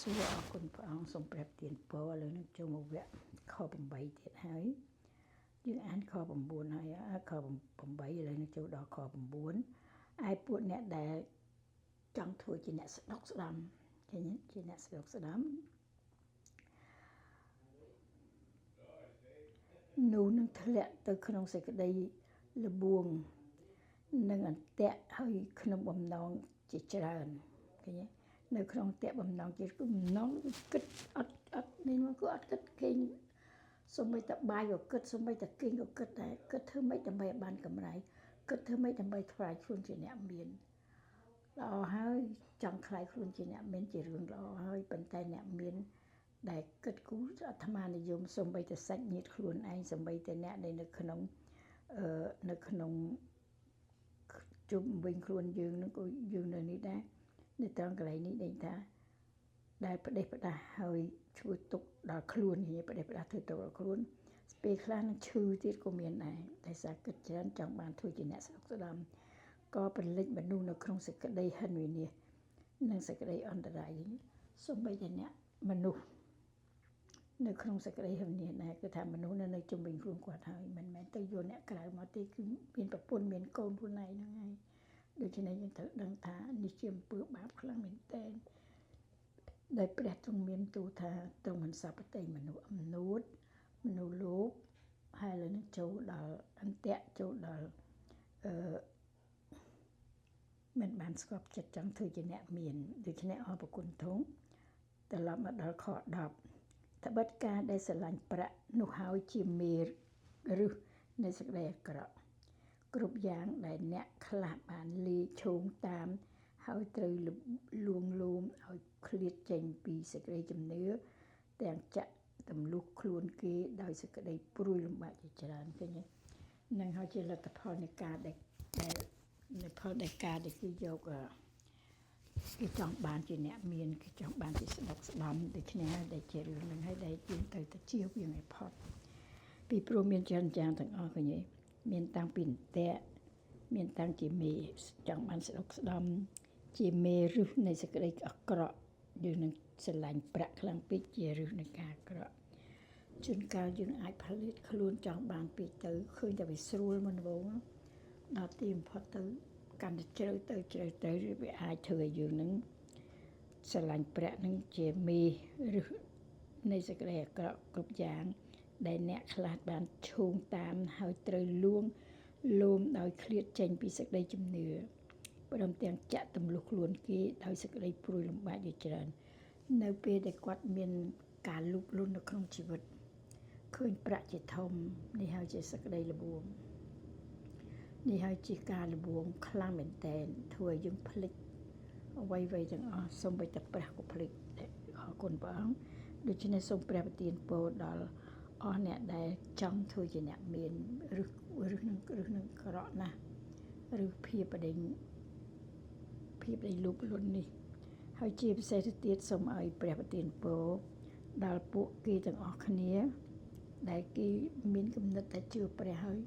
សួរអរគុណព្រះអង្គសូមប្រាប់ទានពរឥឡូវនឹងចូលមកវគ្គខ8ទៀតហើយយើងអានខ9ហើយខ8ឥឡូវនឹងចូលដល់ខ9ឯពួកអ្នកដែលចង់ធ្វើជាអ្នកស្ដុកស្ដាំឃើញជាអ្នកស្ដុកស្ដាំនោះនឹងធ្លាក់ទៅក្នុងសេចក្តីលបួងនិងអន្ទាក់ហើយក្នុងបំណងជាច្រើនឃើញនៅក្នុងតែបំណងជាបំណងគិតអត់នេះមកគឺអត់គិតគេងសូម្បីតែបាយក៏គិតសូម្បីតែគេងក៏គិតដែរគិតធ្វើម៉េចដើម្បីឲ្យបានកម្រៃគិតធ្វើម៉េចដើម្បីថ្វាយខ្លួនជាអ្នកមានល្អហើយចង់ខ្លាយខ្លួនជាអ្នកមានជារឿងល្អហើយប៉ុន្តែអ្នកមានដែលគិតគូរអាត្មានិយមសូម្បីតែសាច់ញាតិខ្លួនឯងសូម្បីតែអ្នកដែលនៅក្នុងជុំវិញខ្លួនយើងនឹងក៏យើងនៅនេះដែរនៅត្រង់កន្លែងនេះដែលថាដែលផ្ដេសផ្ដាស់ហើយជួយទុកដល់ខ្លួននេះផ្ដេសផ្ដាស់ធ្វើទុកដល់ខ្លួនពេលខ្លះនឹងឈឺទៀតក៏មានដែរតែសារគិតច្រើនចង់បានធ្វើជាអ្នកស្ដុកស្ដាំក៏ពលិចមនុស្សនៅក្នុងសេចក្តីហិនវិនាសនិងសេចក្តីអន្តរាយសូម្បីតែអ្នកមនុស្សនៅក្នុងសេចក្តីហិនវិនាសដែរគឺថាមនុស្សនៅជុំវិញខ្លួនគាត់ហើយមិនមែនទៅយកអ្នកក្រៅមកទេគឺមានប្រពន្ធមានកូនខ្លួនឯងហ្នឹងហើយដូច្នេះយើងត្រូវដឹងថានេះជាអំពើបាបខ្លាំងមែនទែនដែលព្រះទ្រង់មានទូថាទ្រង់មិនសពតិមនុស្សអំនួតមនុស្សលោកហើយឥឡូវនេះចូលដល់អន្ទាក់ចូលដល់មិនបានស្គប់ចិត្តចង់ធ្វើជាអ្នកមានដូច្នេះអរគុណទ្រង់ត្រឡប់មកដល់ខ10ត្បិតការដែលស្រឡាញ់ប្រាក់នោះហើយជាមេរឹសនៃសេចក្តីអាក្រក់គ្រប់យ៉ាងដែលអ្នកខ្លះបានលាឈោងតាមហើយត្រូវលួងលោមឲ្យឃ្លាតចេញពីសេចក្តីជំនឿទាំងចាក់ទម្លុះខ្លួនគេដោយសេចក្តីព្រួយលំបាកជាច្រើនឃើញនឹងហើយជាលទ្ធផលនៃការដែលផលនៃការដែលគឺយកគេចង់បានជាអ្នកមានគេចង់បានជាស្ដុកស្ដំដូច្នេះហើយដែលជារឿងនឹងហើយដែលយើងត្រូវតែជៀសវាងឲ្យផុតពីព្រោះមានច្រើនយ៉ាងទាំងអស់ឃើញទេមានតាំងពីអន្ទាក់មានតាំងជាមេចង់បានស្ដុកស្ដំជាមេរឹសនៃសេចក្តីអាក្រក់យើងនឹងស្រឡាញ់ប្រាក់ខ្លាំងពេកជារឹសនៃការអាក្រក់ជួនកាលយើងអាចផលិតខ្លួនចង់បានពេកទៅឃើញតែវាស្រួលមិនវងដល់ទីបំផុតទៅកាន់តែជ្រៅទៅវាអាចធ្វើឲ្យយើងនឹងស្រឡាញ់ប្រាក់នឹងជាមេរឹសនៃសេចក្តីអាក្រក់គ្រប់យ៉ាងដែលអ្នកខ្លះបានឈោងតាមហើយត្រូវលួងលោមដោយឃ្លាតចេញពីសេចក្តីជំនឿព្រមទាំងចាក់ទម្លុះខ្លួនគេដោយសេចក្តីព្រួយលំបាកជាច្រើននៅពេលដែលគាត់មានការលូកលន់នៅក្នុងជីវិតឃើញប្រាក់ជាធំនេះហើយជាសេចក្តីល្បួងនេះហើយជាការល្បួងខ្លាំងមែនទែនធ្វើឲ្យយើងភ្លេចអ្វីទាំងអស់សូម្បីតែព្រះក៏ភ្លេចអរគុណព្រះអង្គដូច្នេះសូមព្រះប្រទានពរដល់អស់អ្នកដែលចង់ធ្វើជាអ្នកមានឬនឹងក្រក់ណាស់ឬភាពបដិញលូកលន់នេះហើយជាពិសេសទៅទៀតសូមឲ្យព្រះប្រទានពរដល់ពួកគេទាំងអស់គ្នាដែលគេមានគំនិតតែជឿព្រះហើយ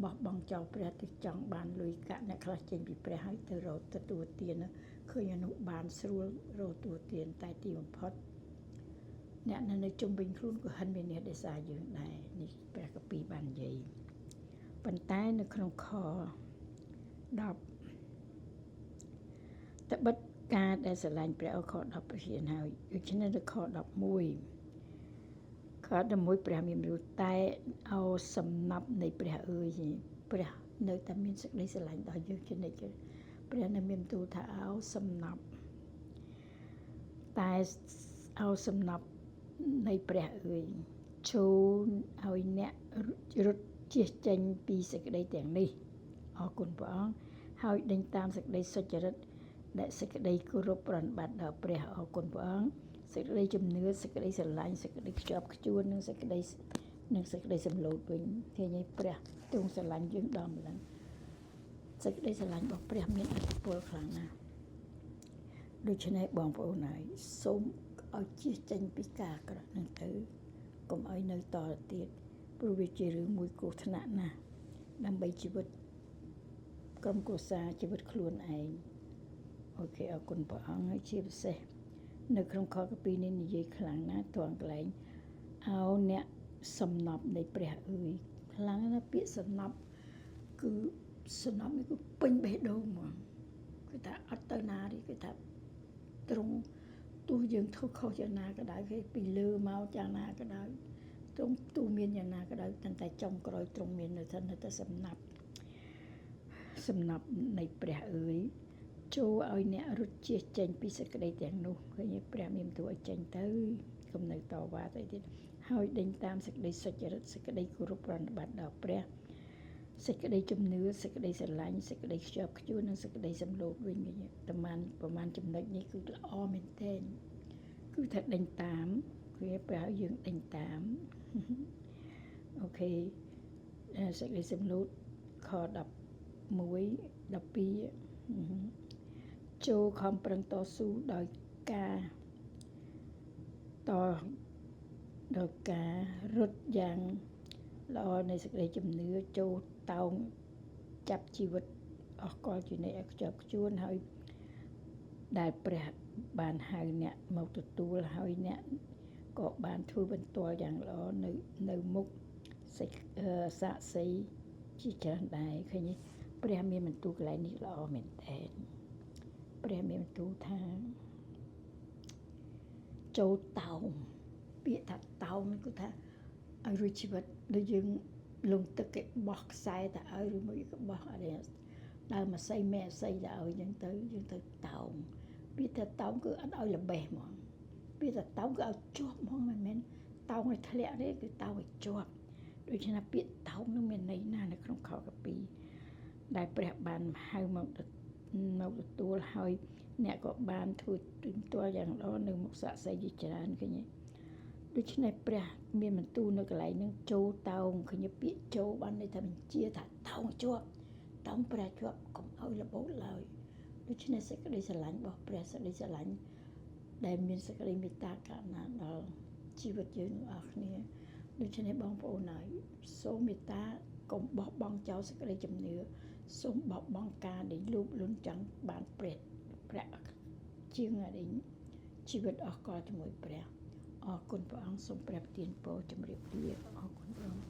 បោះបង់ចោលព្រះទៅចង់បានលុយកាក់អ្នកខ្លះចេញពីព្រះហើយទៅរកទទួលទានឃើញអនុបានស្រួលរកទទួលទានតែទីបំផុតអ្នកនៅជុំវិញខ្លួនក៏ហិនមានដោយសារយើងដែរនេះព្រះគម្ពីរបាននិយាយប៉ុន្តែនៅក្នុងខ10ត្បិតការដែលស្រឡាញ់ព្រះខ10ប្រធានហើយដូច្នេះនៅខ11ព្រះមានរូបតែអោសំណប់នៃព្រះអើយព្រះនៅតែមានសេចក្តីស្រឡាញ់ដល់យើងជានិច្ចព្រះនៅមានទូលថាអោសំណប់តែអោសំណប់នៃព្រះអើយចូលឲ្យអ្នករត់ជៀសចេញពីសេចក្តីទាំងនេះអរគុណព្រះអង្គហើយដេញតាមសេចក្តីសុចរិតដែលសេចក្តីគោរពប្រណិប័តដល់ព្រះអរគុណព្រះអង្គសេចក្តីជំនឿសេចក្តីស្រឡាញ់សេចក្តីខ្ជាប់ខ្ជួននិងសេចក្តីសម្លូតវិញឃើញព្រះទ្រង់ស្រឡាញ់យើងដល់ម្ល៉េះសេចក្តីស្រឡាញ់របស់ព្រះមានឥទ្ធិពលខ្លាំងណាស់ដូច្នេះបងប្អូនហើយសូមឲ្យជៀសចេញពីការអាក្រក់ហ្នឹងទៅកុំឲ្យនៅតទៅទៀតព្រោះវាជារឿងមួយគ្រោះថ្នាក់ណាស់ដើម្បីជីវិតក្រុមគ្រួសារជីវិតខ្លួនឯងអូខេអរគុណព្រះអង្គហើយជាពិសេស នៅក្នុងខកពីនេះនិយាយខ្លាំងណាស់ទ្រង់កន្លែងអោអ្នកសំណប់នៃព្រះអើយខ្លាំងណាស់ពាក្យសំណប់គឺសំណប់នេះគឺពេញបេះដូងហ្មងគឺថាអត់ទៅណាទេគឺថាត្រង់ទោះយើងធ្វើខុសយ៉ាងណាក៏ដោយគេពីលើមកយ៉ាងណាក៏ដោយទ្រង់ទូមានយ៉ាងណាក៏ដោយតែចុងក្រោយទ្រង់មាននៅតែសំណប់នៃព្រះអើយចូលឲ្យអ្នករត់ជៀសចេញពីសេចក្តីទាំងនោះឃើញព្រះមានបន្ទូលឲ្យចេញទៅកុំនៅតវ៉ាទៅទៀតហើយដេញតាមសេចក្តីសុចរិតសេចក្តីគោរពប្រណិប័តដល់ព្រះសេចក្តីជំនឿសេចក្តីស្រឡាញ់សេចក្តីខ្ជាប់ខ្ជួននិងសេចក្តីសម្លោភវិញប្រមាណចំណុចនេះគឺល្អមែនទែនគឺថាដេញតាមគឺព្រះឲ្យយើងដេញតាមអូខេសេចក្តីសម្លោភខ11 12ចូលខំប្រឹងតស៊ូដោយការរត់យ៉ាងល្អនៃសេចក្តីជំនឿចូលតោងចាប់ជីវិតអស់កលជានិច្ចឲ្យខ្ជាប់ខ្ជួនហើយដែលព្រះបានហៅអ្នកមកទទួលហើយអ្នកក៏បានធ្វើបន្ទាល់យ៉ាងល្អនៅមុខសាក្សីជាច្រើនដែរឃើញទេព្រះមានបន្ទូលកន្លែងនេះល្អមែនទែនព្រះមានបន្ទូលថាចូលតោងពាក្យថាតោងគឺថាឲ្យរួចជីវិតដូចយើងលងទឹកគេបោះខ្សែទៅឲ្យឬមួយក៏បោះអីដើមអាស័យមេអាស័យទៅឲ្យយើងទៅតោងពាក្យថាតោងគឺអត់ឲ្យល្បេះហ្មងពាក្យថាតោងគឺឲ្យជាប់ហ្មងមិនមែនតោងឲ្យធ្លាក់ទេគឺតោងឲ្យជាប់ដូច្នេះពាក្យតោងនឹងមានន័យណានៅក្នុងខកពីដែលព្រះបានហៅមកទទួលហើយអ្នកក៏បានធ្វើបន្ទាល់យ៉ាងល្អនៅមុខសាក្សីជាច្រើនឃើញទេដូច្នេះព្រះមានបន្ទូលនៅកន្លែងហ្នឹងចូលតោងឃើញពាក្យចូលបានន័យថាបញ្ជាថាតោងជាប់តោងព្រះជាប់កុំឲ្យរបូតឡើយដូច្នេះសេចក្តីស្រឡាញ់របស់ព្រះសេចក្តីស្រឡាញ់ដែលមានសេចក្តីមេត្តាករុណាដល់ជីវិតយើងទាំងអស់គ្នាដូច្នេះបងប្អូនហើយសូមមេត្តាកុំបោះបង់ចោលសេចក្តីជំនឿសូមបោះបង់ការដែលលោភលន់ចង់បានព្រះជាងជីវិតអស់កលជាមួយព្រះអរគុណព្រះអង្គសូមព្រះប្រទានពរជម្រាបលាអរគុណព្រះអង្គ